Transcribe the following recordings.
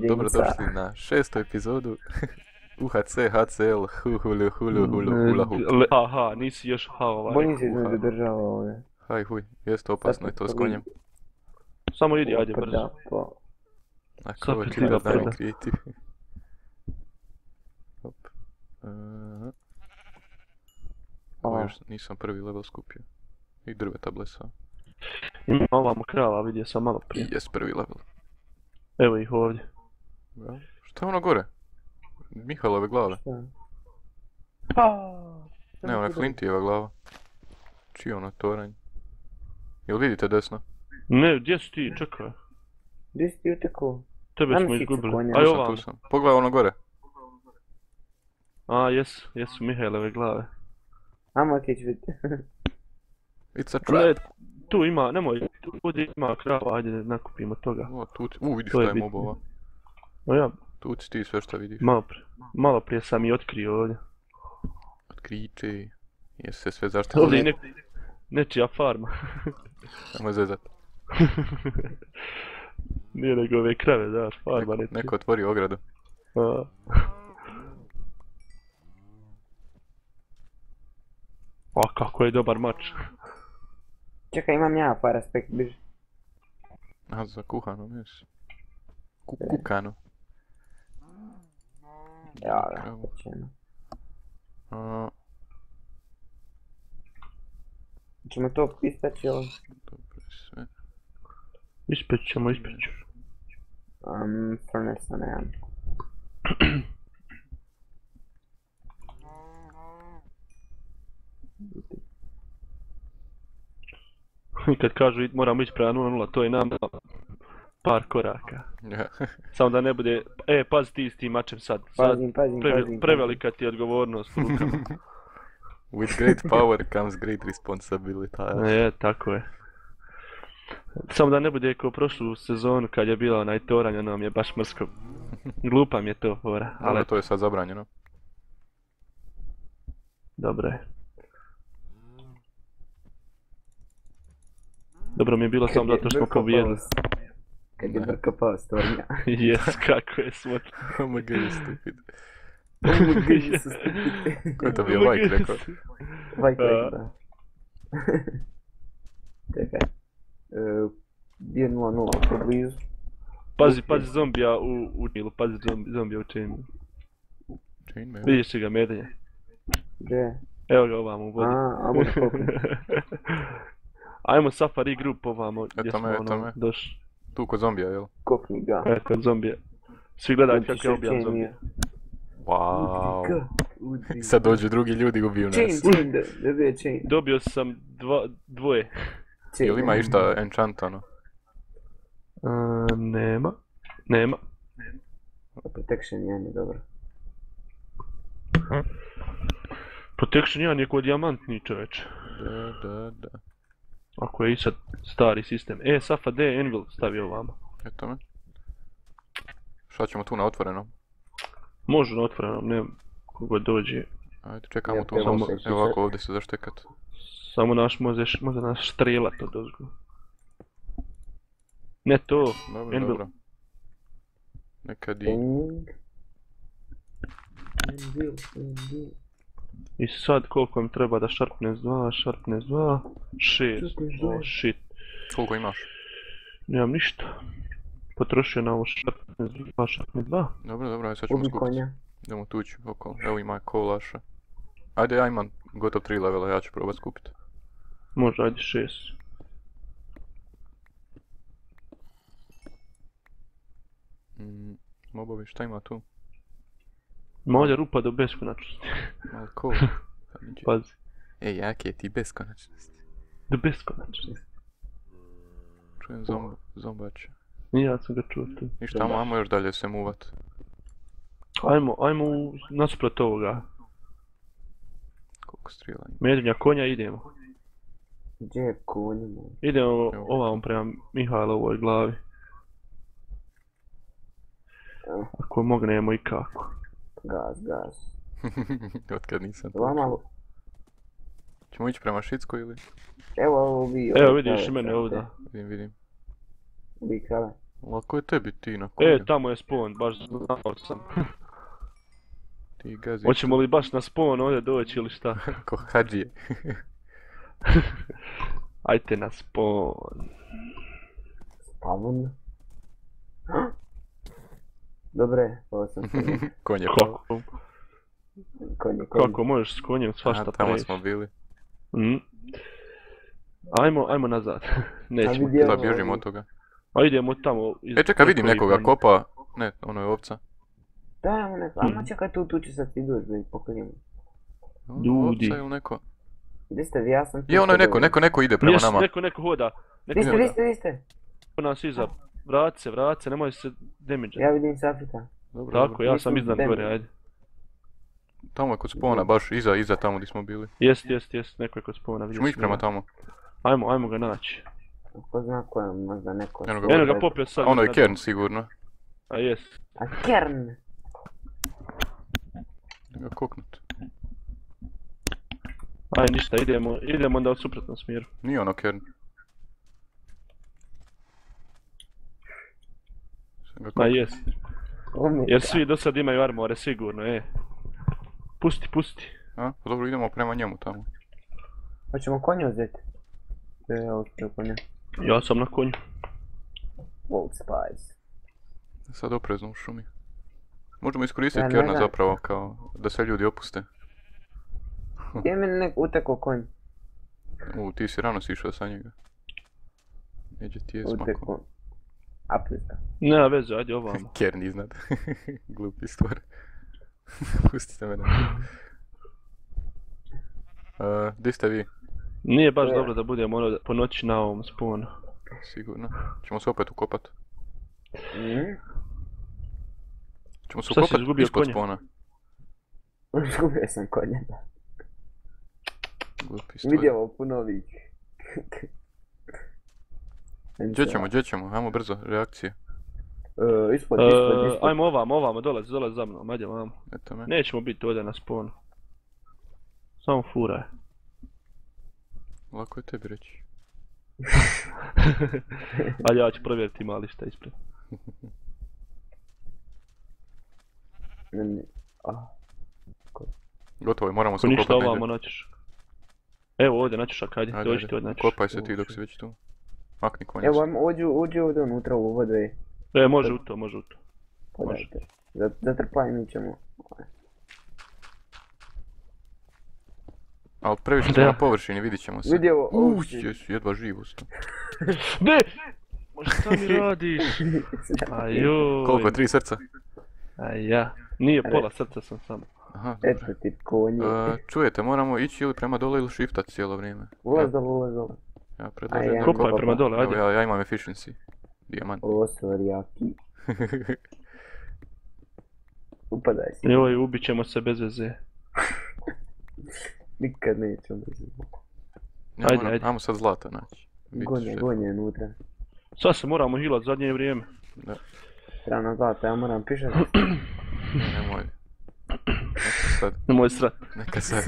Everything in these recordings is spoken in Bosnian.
Dobrodošli na 6. epizodu UHC, HCL, hulu, hulu, hulu, hula hoop. Aha, nisi još Bojim se između država ove. Haj huj, jeste opasno je to s konjem. Samo idi, ajde brzo. Ako ovo ti da dajem kreativ. Hop. Ovo još nisam prvi level skupio. I drveta blesao. Ima ovamo krala, vidio sam malo prije. I jes prvi level. Evo ih ovdje. Šta je ono gore? Mihalove glave. Ne, ona je Flintijeva glava. Čiji je ono toranj? Jel vidite desno? Ne, gdje si ti? Čekaj. Gdje si ti utekao? Tebe smo izgubili. Aj ovamo. Tu sam. Pogledaj ono gore. A, jesu Mihajlove glave. Amo keć vidite. It's a trap. Ne, tu ima, nemoj, ovdje ima krava, ajde nakupimo toga. O, tu ti, vidiš šta je mobova. O ja. Tu ti sve šta vidiš. Malo prije sam i otkrio ovdje. Otkriče. Jesi se sve zaštitio. Ovdje je nečija farma. Nemoj zezat. Nije nego ove krave, daš, farma nečija. Neko otvori ogradu. O, kako je dobar mač. Čekaj, imam ja par aspekt, biži. A, za kuhano, jes. Kukano. Ja, počeno. Ćemo to ispeći ovo? Dobro, sve. Ispeć ćemo. Furnesa nemam. I kad kažu moramo ići prema 0-0, to je nam par koraka. Samo da ne bude, pazi ti s tim mačem sad. Pazim. Prevelika ti je odgovornost. With great power comes great responsibility. Tako je. Samo da ne bude kao prošlu sezonu kad je bila onaj toranja, nam je baš mrsko. Glupa mi je to fora. Ali to je sad zabranjeno. Dobro je. Dobro mi je bilo samo zato što smo pobijedili. Kad je Brka pao s tornja. Jes, kako je smutno. Oh my god, you stupid. Oh my god, you so stupid. Ko je to bio Vajk rekao? Vajk rekao, da. Čekaj. Bio 0-0, to blizu. Pazi zombija u Nilu, pazi zombija u Chainmail. Chainmail? Vidiš će ga medenje. Gdje? Evo ga ovamo u vodi. Amo da kopim. Ajmo safari grup ovamo gdje Eto smo me. došli. Tu kod zombija, jel? Kopni ga. Kod zombija. Svi gledaju kako ja ubijam zombija. Wow. Sad dođu drugi ljudi i ubiju nas. Chain, dobio je chain. Dobio sam dvoje. Jel ima išta enchantano? Nema. Protection 1 je dobro. Protection 1 je ko dijamantni čoveč. Da. Ako je i sad stari sistem. Safa D, Anvil stavio ovamo. Eto me. Šta ćemo tu na otvorenom? Može na otvorenom, ne kogod dođe. Ajde, čekamo tu. Evo ovako ovdje se zaštekat. Samo može nas štrelat od ozgo. Ne to, Dobro. Nekad i... I sad koliko im treba da sharpness 2, 6, shit. Koliko imaš? Nemam ništa. Potrošio na ovo sharpness 2. Dobro, ajde sad ćemo skupiti. Idemo tući okolo, evo ima kolaša. Ajde, ja imam gotov 3 levela, ja ću probat skupiti. Može, ajde 6. Mobovi, šta ima tu? Ima ovdje rupa do beskonačnosti. Malo ko? Pazi. Jak je ti beskonačnosti? Do beskonačnosti. Čujem zombače. Ja sam ga čuo tu. Ništa, ajmo još dalje se muvat. Ajmo nasuprot ovoga. Koliko strijela. Medvnja konja idemo. Gdje je konj? Idemo ovam prema Mihajlovoj glavi. Ako mognemo i kako. Gas. Otkad nisam to čuo. Ćemo ići prema Šitskoj ili? Evo ovo vi. Evo vidiš i mene ovdje. Vidim. Vi krave. Lako je tebi ti na konju. Tamo je spawn, baš znao sam. Ti gazi. Hoćemo li baš na spawn ovdje doći ili šta? Ko hađije. Ajte na spawn. Spawn. Dobre, ovo sam konja. Konj je pao. Konj. Kako možeš s konjem svašta Tamo preći? smo bili. Ajmo nazad. Nećemo. Da bježimo od toga. A idemo tamo. Čekaj, vidim nekoga kopa. Ne, ono je ovca. Da, ajmo čekaj tu će sad ti doći da ih pokrenemo. Ljudi. Ovca ili neko? Gdje ste vi, ja sam tu. Je ono je neko ide prema nama. Neko hoda. Vi ste. Ko nas iza. Vrat se, nemoj se damage. Ja vidim Safita. Tako, ja sam iznad gore, ajde. Tamo je kod spona, baš iza tamo gdje smo bili. Jest, neko je kod spona. Ćemo ići prema tamo. Ajmo ga naći. Ko zna ko je, možda neko. Eno ga popio sad. Ono je Kern sigurno. A jest. A Kern! Da ga koknut. Aj ništa, idemo onda u suprotnom smjeru. Nije ono Kern. Ma jest. Jer svi do sad imaju armore sigurno, Pusti. A? Pa dobro, idemo prema njemu tamo. Hoćemo konja uzeti? Evo konja. Ja sam na konju. Old Spice. Sad oprezno u šumi. Možemo iskoristiti Kerna zapravo kao da se ljudi opuste. Gdje mi nek uteko konj? Ti si rano sišao sa njega. Neđe ti je smako. Uteko. Aplika. Nema veze, ajde ovamo. Kern iznad. Glupi stvar. Pustite mene. Gdje ste vi? Nije baš dobro da budemo po noći na ovom spawnu. Sigurno. Ćemo se opet ukopat. Ćemo se Šta si ukopat izgubio ispod konja? spawna. Izgubio sam konja, da. Glupi stvar. Vidio ovo puno ovih. Gdje ćemo? Ajmo brzo, reakcije. Ispod. Ajmo ovamo, dolazi za mnom, ajde ovamo. Eto me. Nećemo biti ovdje na spawnu. Samo furaj. Lako je tebi reći. Ali ja ću provjeriti ima li šta ispred. Gotovo je, moramo se Ako ukopati ništa ovamo naćeš. Evo ovdje naćeš, ajde, dođi ti ovdje naćeš. Kopaj se ti dok si već tu. Makni konja. Evo, uđi ovdje unutra u vodu. Može u to. Može. Zatrpaj, mi ćemo. Ali previše smo na površini, vidit ćemo se. Vidi ovo, jedva živo sto. Ne! Možda šta mi radiš? Ajoj. Koliko je, 3 srca? Aj ja. Nije pola srca sam samo. Aha, eto ti konji. Čujete, moramo ići ili prema dole ili shiftat cijelo vrijeme. Ulaz dole. Ja predlažem. Kopaj prema dole, ajde. Ja imam efficiency. Dijamant. Ovo stvari jaki. Upadaj si. Joj, ubit ćemo se bez veze. Nikad nećemo bez veze. Ajde. Ajmo sad zlata naći. Gonje unutra. Sad se moramo healat zadnje vrijeme. Da. Treba na zlata, ja moram pišati. Nemoj. Sad. Nemoj srat. Neka sad.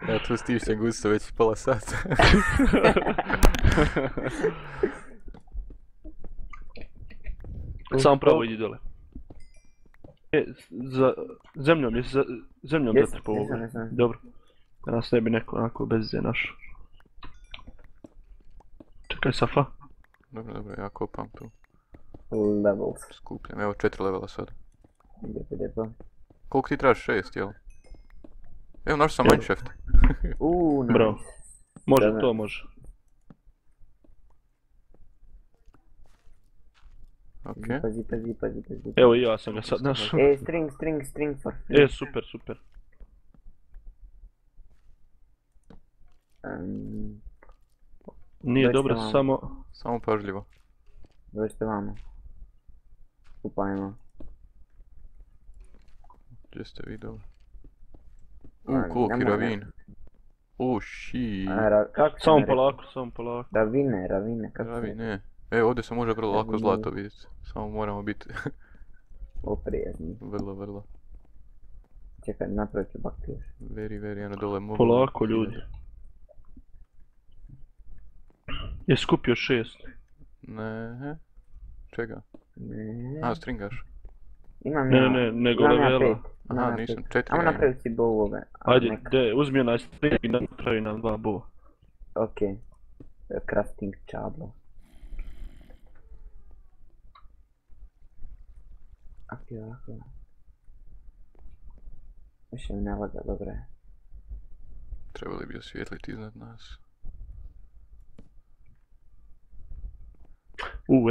Ja tu stišćem gusto već pola sata. Samo pravo idi dole. Za zemljom, jesi zemljom zatrpao ovo. Dobro. Da nas ne bi neko onako bez ze našao. Čekaj Safa. Dobro, ja kopam tu. Levels. Skupljam, evo 4 levela sad. Lijepo. Koliko ti trebaš? 6, jel? Evo našao sam mineshaft. Nice. Bravo. Može, to može. Okej. Pazi. Evo i ja sam ga sad našao. String for. Super. Nije dobro, Samo pažljivo. Dođite vamo. Kupajmo. Gdje ste vi dobro? Koliki ravin. Shit. Samo polako. Ravine, kako se... Ravine. Ovdje se može vrlo lako zlato vidjeti. Samo moramo biti... oprijezni. Vrlo. Čekaj, napravit ću bakteriju. Very, ano dole mogu... Polako ljudi. Je skupio 6. Ne. Čega? Ne. A, stringaš. Imam Ne, ja. ne, nego Imam ja levela. 5. Aha, nisam, 4 Ajmo ja imam. napraviti si bow ove. Ajde, uzmi onaj string i napravi nam 2 bowa. Okej. Crafting čablo. Ako. Više mi ne laga, dobro je. Trebali bi osvijetliti iznad nas.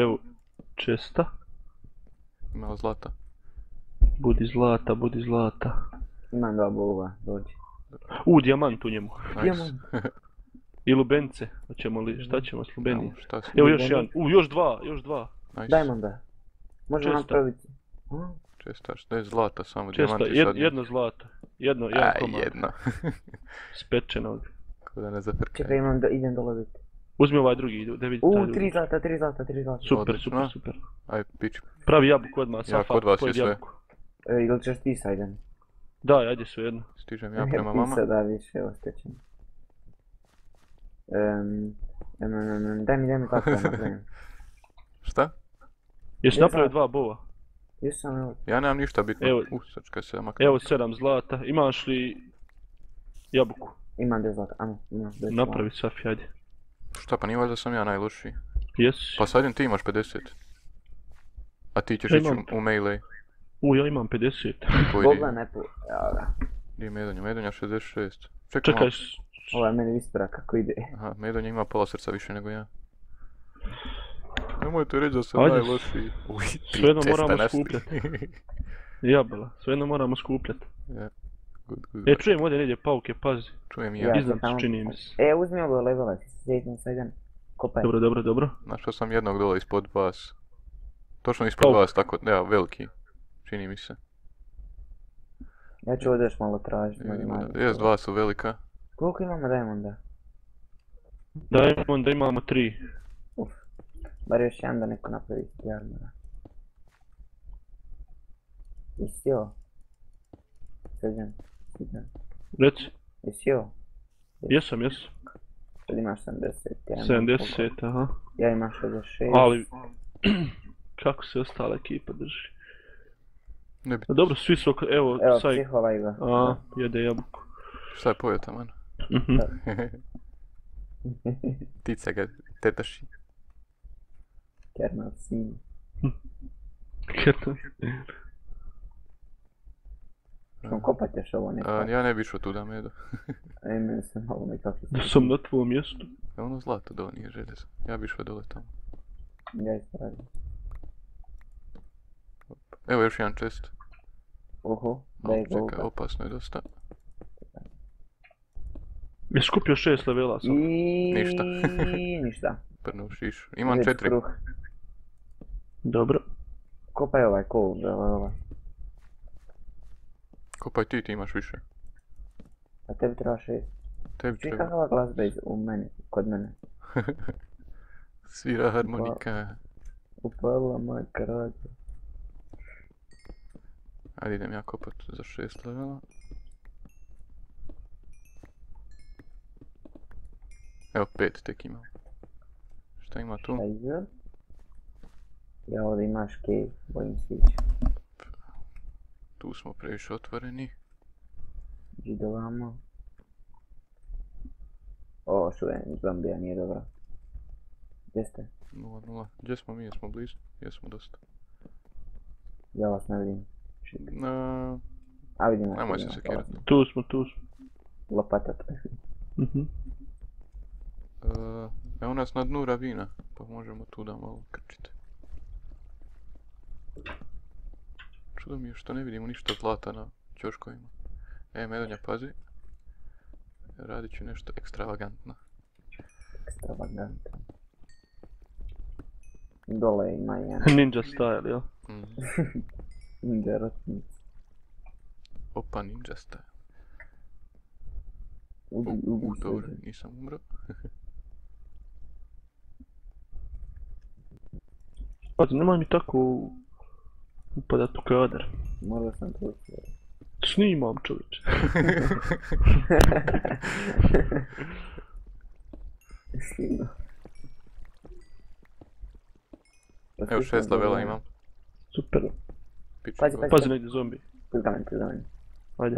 Evo, česta. Imao zlata. Budi zlata. Imam 2 bowa, dođi. Dijamant u njemu. Nice. I lubence. Hoćemo li, šta ćemo s lubenijom? Šta si? Evo još jedan. još dva. Nice. Diamanda. Možemo Česta. napraviti. Čestaš, da je zlata, samo Česta, dijamanti sad. jedno zlato. Jedan komad. Jedno. Spečenog. Ko da ne zafrkaj. Čekaj, idem dole biti. Uzmi ovaj drugi, da vidite taj drugi. 3 zlata. Super. Aj, pić. Pravi jabuku odmah, Ja, Safar, kod vas je pojedi sve. jabuku. Ili ćeš ti sa idem? Da, ajde svejedno. Stižem ja prema mama. Ti sada više ostećem. Daj mi tako da napravim. Šta? Jesi napravio 2 bowa? Jesam, evo. Ja nemam ništa bitno. Evo. Sačkaj se maknem. Evo 7 zlata. Imaš li jabuku? Imam 10 zlata, imam 10 zlata. Napravi Safi, ajde. Šta, pa nije valjda sam ja najlošiji. Jesi? Pa sad ti imaš 50. A ti ćeš Ja ići imam. u melee. Ja imam 50. Golden apple, evo ga. Gdje je Medonja? Medonja 66. Čekaj Čekaj, Ovo je meni ispira kako ide. Aha, Medonja ima pola srca više nego ja. Nemojte reći da sam Ajde. najlošiji. Svejedno moramo skupljati. Jabala, svejedno moramo skupljati. Good. Čujem ovdje negdje pauke, pazi. Čujem i Ja. ja. Iznad čini mi se. Uzmi ovo levela, sjetno sa idem. Kopaj. Dobro. Našao sam jednog dole ispod vas. Točno ispod vas, tako, ja, veliki. Čini mi se. Ja ću ovdje još malo tražiti. Jes, dva su velika. Koliko imamo diamonda? Da imamo 3. Bar još jedan da neko napravi armora. Jesi ovo? Sređan. Reci. Jesi ovo? Jesam. Sad imaš 70. 70, aha. Ja imam 66. Ali, kako se ostala ekipa drži? Ne bi... Dobro, svi su oko, evo, Saj. Psiholaj ga. Jede jabuku. Šta je pojeo taman? Tica ga tetaši. Kernat sin. Što kopat još ovo neko? Ja ne bi išao tuda, Medo. Meni se malo nekako... Da sam na tvojom mjestu. Ono zlato dole nije željezo. Ja bi išao dole tamo. Ja isto radim. Evo još jedan čest. Daj ga Čekaj, opasno je dosta. Je skupio 6 levela sam. Ništa. Ništa. Prnu šiš. Imam 4. Dobro. Kopaj ovaj kol, ovaj. Kopaj ti imaš više. A tebi treba 6. Tebi Čuj treba. kakva glazba kod mene. Svira harmonika. Upala majka rađa. Ajde idem ja kopat za 6 levela. Evo 5 tek imam. Šta ima tu? Ajde. Ja ovdje imaš cave, bojim se ići. Tu smo previše otvoreni. Iđi do vama. O, šujem, zombija nije dobro. Gdje ste? 0-0. Gdje smo mi? Jesmo blizu? Jesmo dosta. Ja vas ne vidim. A vidim vas. Nemoj se sekirati. Tu smo. Lopatat. Evo nas na dnu ravina, pa možemo tu da malo krčiti. Čudo mi je što ne vidimo ništa zlata na ćoškovima. Medonja, pazi. Radit ću nešto ekstravagantno. Ekstravagantno. Dole ima jedan. Ninja style, jel? Ninja rotnic. Opa, ninja style. Dobro, nisam umro. Pazi, nemoj mi tako upadat u kadar. Morao sam to učiniti. Snimam, čovječe. Evo 6 levela imam. Super. Pičin Pazi, god. Pazi negdje zombi. Pizda meni. Ajde.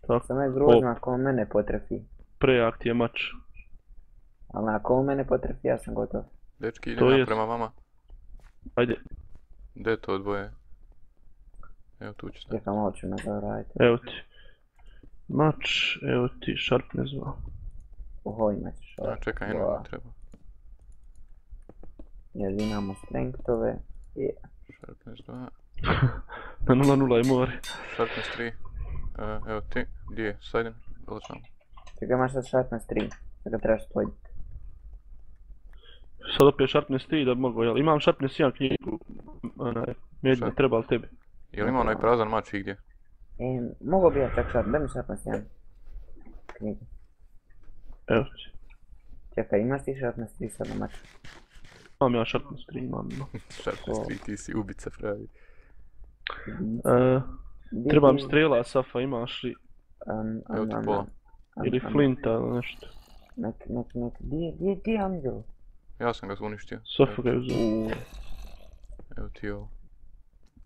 Tako. Samo je O. grozno ako on mene potrefi. Prejak ti je mač. Ali ako on mene potrefi, ja sam gotov. Dečki, To idem ja jest. prema vama. Ajde. Gdje je to dvoje? Evo tu ću stati. Čekaj, malo ću me zavraditi. Evo ti. Mač, evo ti sharpness 2. Oho, imat ćeš ovo. A čekaj, jedno mi treba. Jer imamo strengthove. I... Sharpness 2. Na 0-0 je more. Sharpness 3. Evo ti, gdje je? Sajden? Dole tamo. Čekaj, imaš sad sharpness 3. Da ga trebaš spojiti. Sad opet sharpness 3 da bi mogo, jel? Imam sharpness 1 knjigu. Onaj, mednje Šta? treba li tebi? Jel ima onaj prazan mač igdje? Mogu bi ja čak daj mi sharpness 1. Knjigu. Evo ti. Čekaj, imaš ti sharpness 3 sad na maču? Imam ja sharpness 3, imam. Sharpness 3, ti si ubica pravi. Treba mi strela, Safa, imaš li? Evo ti pola. Ili flinta ili nešto. Di je Anđel? Ja sam ga uništio. Safa ga je uzeo. Evo ti ovo.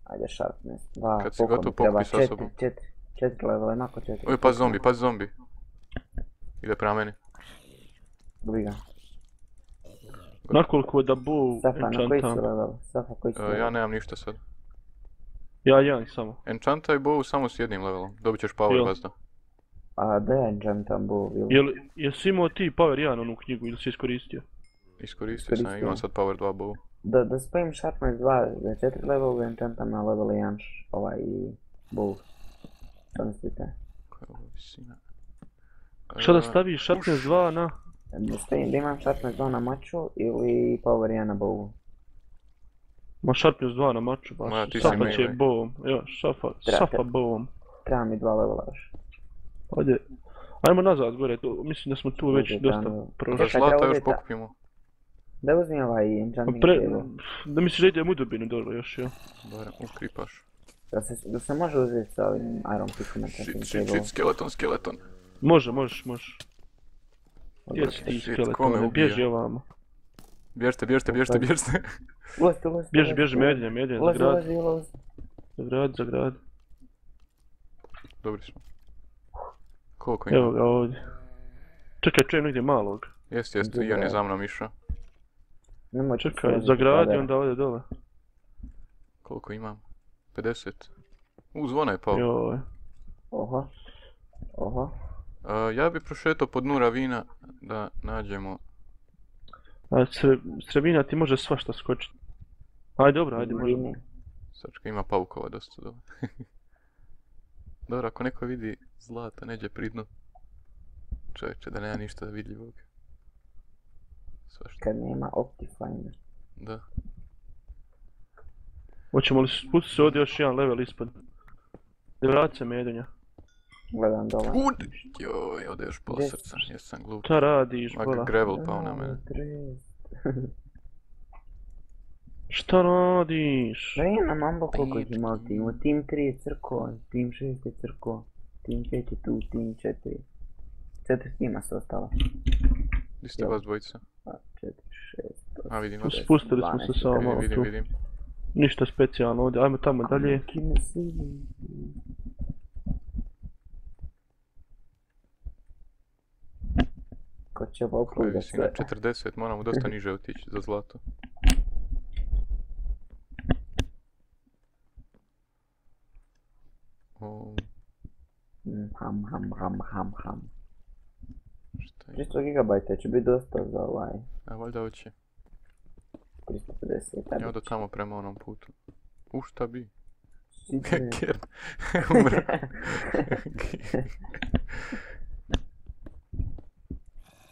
Ajde sharpness 2, Kad si koliko gotov, mi treba? pokupi sa sobom. 4 levela, imako 4. Oj, pazi zombi, pazi zombi. Ide prema meni. Gubi ga. Nakoliko da bow Safa, na koji si enchantam. level? Safa, koji si level? Ja nemam ništa sad. Ja jedan samo. Enchantaj bow samo s jednim levelom. Dobit ćeš power Jel? bazda. A da je enchantam bow, ili? Jesi imao ti Power 1 onu knjigu ili si iskoristio? Iskoristio sam, imam sad power 2 bow. Da spojim sharpness 2 za 4 level, enchantam na level 1 i bow. Što mislite? Koja je ovo visina? Šta da staviš sharpness 2 na? Da imam sharpness 2 na maču ili power 1 na bowu? Ma sharpness 2 na maču Ma, baš. ti si Safa će melee. bowom. Ja, Safa bowom. Treba mi 2 levela još. Ajde. Ajmo nazad gore, mislim da smo tu već Može, dosta da, prošli. Za Čekaj, zlata treba još uzeti- pokupimo. Da uzmi ovaj enchanting Pre... table. Da misliš da idem u dubinu dole još, jel? Barem, ukripaš. Da se može uzeti sa ovim iron pickom enchanting table. Skeleton, skeleton. Možeš. Gdje si ti Shit, ko me skeletone, ubija? bježi ovamo. Bježte. Ulosti. Bježi, medljen, za grad. Za grad. Dobri smo. Koliko Evo ima? ga ovdje. Čekaj, čujem negdje malog. Jest, i on je za mnom išao. Čekaj, za grad i onda ovdje dole. Koliko imam? 50. Zvona je pao. Joj. Oho. Ja bi prošetao po dnu ravina da nađemo... A srebina ti može svašta skočiti. Ajde, možemo. Sačka, ima paukova dosta dobro. Dobro, ako neko vidi zlata, neđe pri dnu. Čovječe, da nema ništa vidljivog. Svašta. Kad nema Optifine. Da. Hoćemo li spustiti se ovdje još jedan level ispod? Vrat se medonja. Gledam dole. Joj, ovdje još pola srca, jesam glup. Šta radiš, Maka bola? gravel pao na mene. Šta radiš? Da je na mambo koliko ih ima u timu. Team 3 je crko, Team 6 je crko, Team 5 je tu, Team 4. 4 tima su ostala. Gdje ste vas dvojica? 4, 6, A, vidim vas. Spustili smo se samo malo tu. Vidim. Ništa specijalno ovdje, ajmo tamo dalje. Ko će ovo Koja je upluga visina? sve? 40, moramo dosta niže otići za zlato. Ham. Šta je? 300 gigabajta će biti dosta za ovaj A valjda hoće. 350. Ja odo tamo prema onom putu. Šta bi? Sigurno. Kjer. Umro.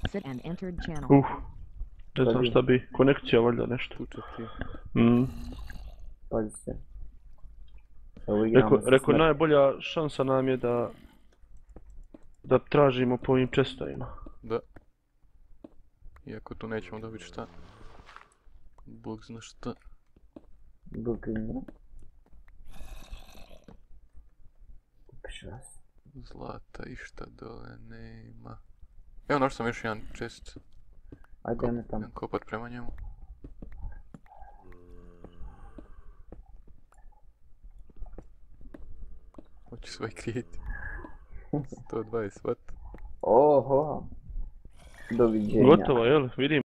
Exit and entered channel. Ne znam šta bi, konekcija valjda nešto. Tuče ti. Pazi se. Evo igramo se Rekao, smrt. najbolja šansa nam je da tražimo po ovim čestovima. Da. Iako tu nećemo dobiti šta. Bog zna šta. Bukino. Kupiš vas. Zlata i šta dole nema. Evo našao sam još jedan chest. Ajde me tamo. Idem kopat prema njemu. Hoću svoj krijeti. 120 watt. Oho. Doviđenja. Gotovo, jel? Vidim.